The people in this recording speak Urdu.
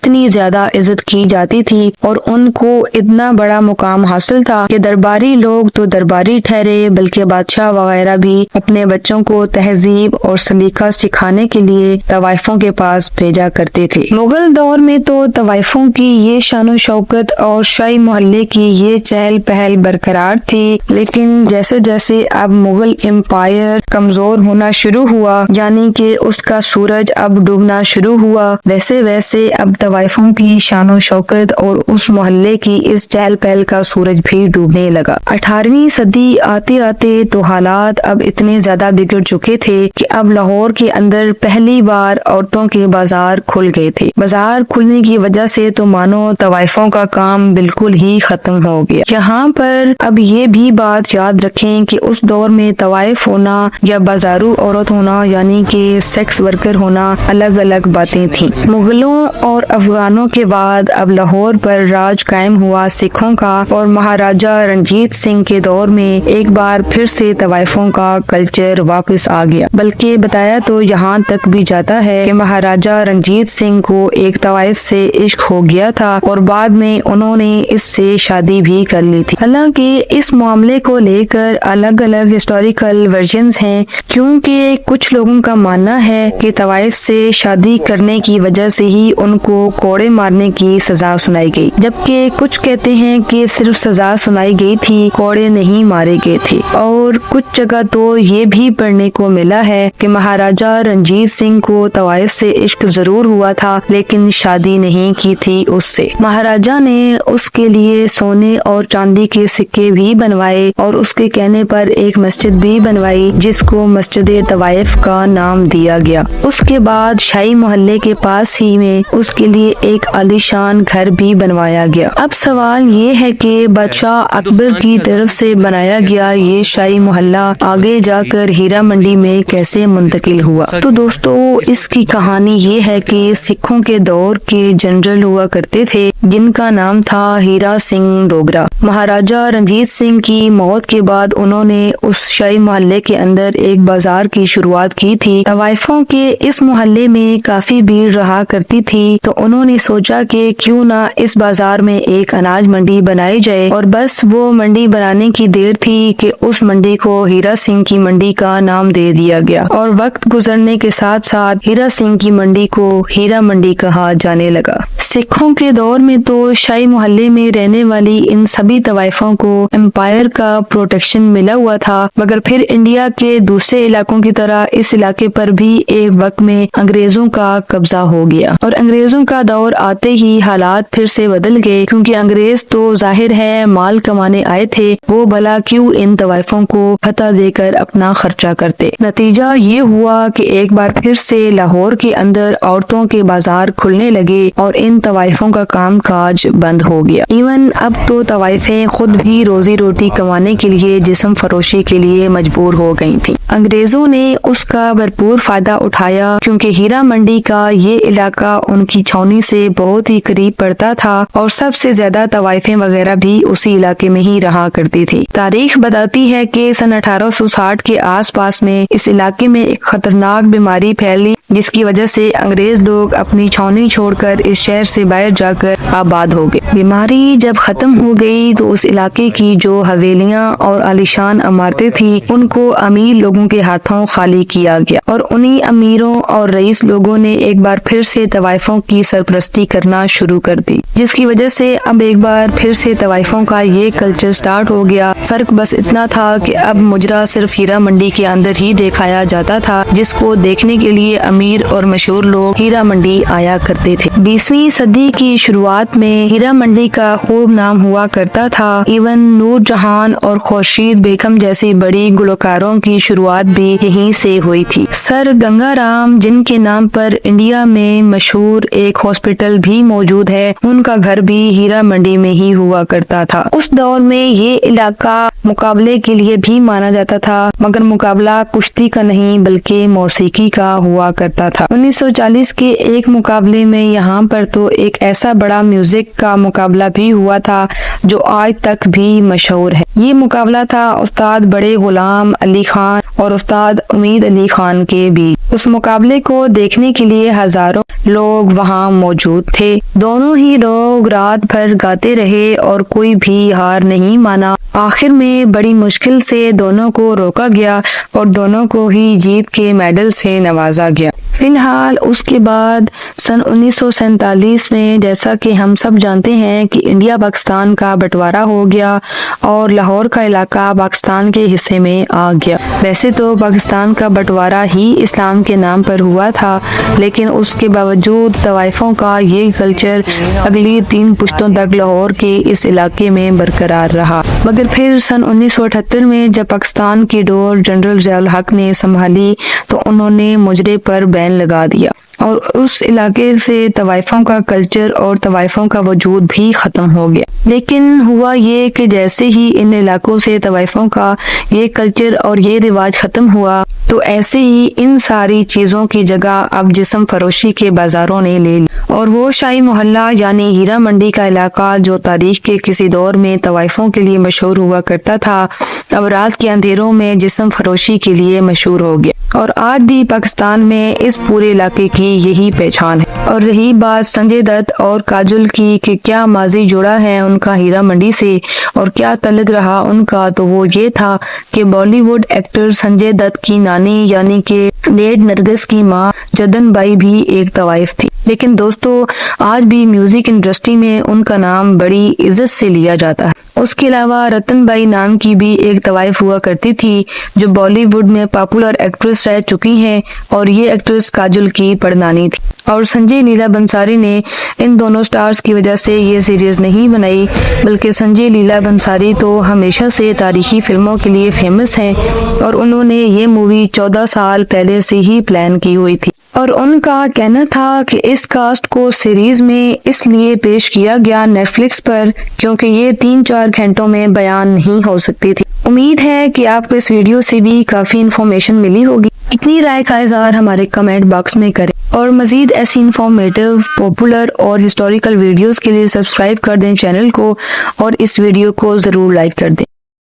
اتنی زیادہ عزت کی جاتی تھی اور ان کو اتنا بڑا مقام حاصل تھا کہ درباری لوگ تو درباری ٹھہرے بلکہ بادشاہ وغیرہ بھی اپنے بچوں کو تہذیب اور سلیقہ سکھانے کے لیے طوائفوں کے پاس بھیجا کرتے تھے۔ مغل دور میں تو طوائفوں کی یہ شان و شوکت اور شاہی محلے کی یہ چہل پہل برقرار تھی، لیکن جیسے جیسے اب مغل امپائر کمزور ہونا شروع ہوا، یعنی کہ اس کا سورج اب ڈوبنا شروع ہوا، ویسے ویسے اب طوائفوں کی شان و شوکت اور اس محلے کی اس چہل پہل کا سورج بھی ڈوبنے لگا۔ 18ویں صدی آتے آتے تو حالات اب اتنے زیادہ بگڑ چکے تھے کہ اب لاہور کے اندر پہلی بار عورتوں کے بازار کھل گئے تھے۔ بازار کھلنے کی وجہ سے تو مانو طوائفوں کا کام بالکل ہی ختم ہو گیا۔ یہاں پر اب یہ بھی بات یاد رکھیں کہ اس دور میں طوائف ہونا یا بازارو عورت ہونا یعنی کہ سیکس ورکر ہونا الگ الگ باتیں تھیں۔ مغلوں اور افغانوں کے بعد اب لاہور پر راج قائم ہوا سکھوں کا، اور مہاراجہ رنجیت سنگھ کے دور میں ایک بار پھر سے طوائفوں کا کلچر واپس آ گیا۔ بلکہ بتایا تو یہاں تک بھی جاتا ہے کہ مہاراجہ رنجیت سنگھ کو ایک طوائف سے عشق ہو گیا تھا اور بعد میں انہوں نے اس سے شادی بھی کر لی تھی۔ حالانکہ اس معاملے کو لے کر الگ الگ ہسٹوریکل ورژنز ہیں، کیونکہ کچھ لوگوں کا ماننا ہے کہ طوائف سے شادی کرنے کی وجہ سے ہی ان کو کوڑے مارنے کی سزا سنائی گئی، جبکہ کچھ کہتے ہیں کہ صرف سزا سنائی گئی تھی، کوڑے نہیں مارے گئے تھے۔ اور کچھ جگہ تو یہ بھی پڑھنے کو ملا ہے کہ مہاراجہ رنجیت سنگھ کو طوائف سے عشق ضرور ہوا تھا لیکن شادی نہیں کی تھی اس سے۔ مہاراجہ نے اس کے لیے سونے اور چاندی کے سکے بھی بنوائے اور اس کے کہنے پر ایک مسجد بھی بنوائی جس کو مسجد طوائف کا نام دیا گیا۔ اس کے بعد شاہی محلے کے پاس ہی میں اس کے لیے ایک عالیشان گھر بھی بنوایا گیا۔ اب سوال یہ ہے کہ بادشاہ اکبر کی طرف سے بنایا گیا یہ شاہی محلہ آگے جا کر ہیرا منڈی میں کیسے منتقل ہوا؟ تو دوستو اس کی کہانی یہ ہے کہ سکھوں کے دور کے جنرل ہوا کرتے تھے جن کا نام تھا ہیرا سنگھ ڈوگرا۔ مہاراجہ رنجیت سنگھ کی موت کے بعد انہوں نے اس شاہی محلے کے اندر ایک بازار کی شروعات کی تھی۔ طوائفوں کے اس محلے میں کافی بھیڑ رہا کرتی تھی تو انہوں نے سوچا کہ کیوں نہ اس بازار میں ایک اناج منڈی بنائی جائے، اور بس وہ منڈی بنانے کی دیر تھی کہ اس منڈی کو ہیرا سنگھ کی منڈی کا نام دے دیا گیا، اور وقت گزرنے کے ساتھ ساتھ ہیرا سنگھ کی منڈی کو ہیرا منڈی کہا جانے لگا۔ سکھوں کے دور میں تو شاہی محلے میں رہنے والی ان سبھی طوائفوں کو امپائر کا پروٹیکشن ملا ہوا تھا، مگر پھر انڈیا کے دوسرے علاقوں کی طرح اس علاقے پر بھی ایک وقت میں انگریزوں کا قبضہ ہو گیا، اور انگریزوں کا دور آتے ہی حالات پھر سے بدل گئے، کیونکہ انگریز تو ظاہر ہے مال کمانے آئے تھے، وہ بھلا کیوں ان طوائفوں کو فتح دے کر اپنا خرچہ کرتے۔ نتیجہ یہ ہوا کہ ایک بار پھر سے لاہور کے اندر عورتوں کے بازار کھلنے لگے اور ان طوائفوں کا کام کاج بند ہو گیا۔ ایون اب تو طوائفیں خود بھی روزی روٹی کمانے کے لیے جسم فروشی کے لیے مجبور ہو گئی تھیں۔ انگریزوں نے اس کا بھرپور فائدہ اٹھایا، کیونکہ ہیرا منڈی کا یہ علاقہ ان کی چھاؤنی سے بہت ہی قریب پڑتا تھا اور سب سے زیادہ طوائفیں وغیرہ بھی اسی علاقے میں ہی رہا کرتی تھی۔ تاریخ بتاتی ہے کہ سن 1860 کے آس پاس میں اس علاقے میں ایک خطرناک بیماری پھیلی، جس کی وجہ سے انگریز لوگ اپنی چھاؤنی چھوڑ کر اس شہر سے باہر جا کر آباد ہو گئے۔ بیماری جب ختم ہو گئی تو اس علاقے کی جو حویلیاں اور عالیشان عمارتیں تھیں ان کو امیر لوگوں کے ہاتھوں خالی کیا گیا، اور انہی امیروں اور رئیس لوگوں نے ایک بار پھر سے طوائفوں کی سرپرستی کرنا شروع کر دی، جس کی وجہ سے اب ایک بار پھر سے طوائفوں کا یہ کلچر سٹارٹ ہو گیا۔ فرق بس اتنا تھا کہ اب مجرا صرف ہیرا منڈی کے اندر ہی دکھایا جاتا تھا، جس کو دیکھنے کے لیے امیر اور مشہور لوگ ہیرا منڈی آیا کرتے تھے۔ 20ویں صدی کی شروعات میں ہیرا منڈی کا خوب نام ہوا کرتا تھا۔ ایون نور جہان اور خورشید بیگم جیسی بڑی گلوکاروں کی شروعات بھی یہیں سے ہوئی تھی۔ سر گنگا رام جن کے نام پر انڈیا میں مشہور ایک ہاسپٹل بھی موجود ہے، ان کا گھر بھی ہیرا منڈی میں ہی ہوا کرتا تھا۔ اس دور میں یہ علاقہ مقابلے کے لیے بھی مانا جاتا تھا، مگر مقابلہ کشتی کا نہیں بلکہ موسیقی کا ہوا کرتا تھا۔ 1940 کے ایک مقابلے میں یہاں پر تو ایک ایسا بڑا میوزک کا مقابلہ بھی ہوا تھا جو آج تک بھی مشہور ہے۔ یہ مقابلہ تھا استاد بڑے غلام علی خان اور استاد امید علی خان کے بیچ۔ اس مقابلے کو دیکھنے کے لیے ہزاروں لوگ وہاں موجود تھے. دونوں ہی لوگ رات بھر گاتے رہے اور کوئی بھی ہار نہیں مانا. آخر میں بڑی مشکل سے دونوں کو روکا گیا اور دونوں کو ہی جیت کے میڈل سے نوازا گیا. فی الحال اس کے بعد سن 1947 میں جیسا کہ ہم سب جانتے ہیں کہ انڈیا پاکستان کا بٹوارا ہو گیا اور لاہور کا علاقہ پاکستان کے حصے میں آ گیا. ویسے تو پاکستان کا بٹوارا ہی اسلام کے نام پر ہوا تھا، لیکن اس کے باوجود طوائفوں کا یہ کلچر اگلی 3 پشتوں تک لاہور کے اس علاقے میں برقرار رہا. مگر پھر سن 1978 میں جب پاکستان کی ڈور جنرل ضیاء الحق نے سنبھالی تو انہوں نے مجرے پر بین لگا دیا اور اس علاقے سے طوائفوں کا کلچر اور طوائفوں کا وجود بھی ختم ہو گیا. لیکن ہوا یہ کہ جیسے ہی ان علاقوں سے طوائفوں کا یہ کلچر اور یہ رواج ختم ہوا تو ایسے ہی ان ساری چیزوں کی جگہ اب جسم فروشی کے بازاروں نے لے لی. اور وہ شاہی محلہ یعنی ہیرا منڈی کا علاقہ جو تاریخ کے کسی دور میں طوائفوں کے لیے مشہور ہوا کرتا تھا، اب رات کے اندھیروں میں جسم فروشی کے لیے مشہور ہو گیا. اور آج بھی پاکستان میں اس پورے علاقے کی یہی پہچان ہے. اور رہی بات سنجے دت اور کاجل کی کہ کیا ماضی جڑا ہے ان کا ہیرا منڈی سے اور کیا تعلق رہا ان کا، تو وہ یہ تھا کہ بالی ووڈ ایکٹر سنجے دت کی نانی یعنی کہ لیڈ نرگس کی ماں جدن بائی بھی ایک طوائف تھی. لیکن دوستو آج بھی میوزک انڈسٹری میں ان کا نام بڑی عزت سے لیا جاتا ہے. اس کے علاوہ رتن بائی نام کی بھی ایک طوائف ہوا کرتی تھی جو بالی ووڈ میں پاپولر ایکٹریس رہ چکی ہیں، اور یہ ایکٹریس کاجل کی پڑنانی تھی. اور سنجے لیلا بنساری نے ان دونوں سٹارز کی وجہ سے یہ سیریز نہیں بنائی، بلکہ سنجے لیلا بنساری تو ہمیشہ سے تاریخی فلموں کے لیے فیمس ہیں اور انہوں نے یہ مووی 14 سال پہلے سے ہی پلان کی ہوئی تھی. اور ان کا کہنا تھا کہ اس کاسٹ کو سیریز میں اس لیے پیش کیا گیا نیٹ فلکس پر کیونکہ یہ 3-4 گھنٹوں میں بیان نہیں ہو سکتی تھی. امید ہے کہ آپ کو اس ویڈیو سے بھی کافی انفارمیشن ملی ہوگی. اپنی رائے کا اظہار ہمارے کمنٹ باکس میں کریں اور مزید ایسی انفارمیٹیو، پاپولر اور ہسٹوریکل ویڈیوز کے لیے سبسکرائب کر دیں چینل کو اور اس ویڈیو کو ضرور لائک کر دیں.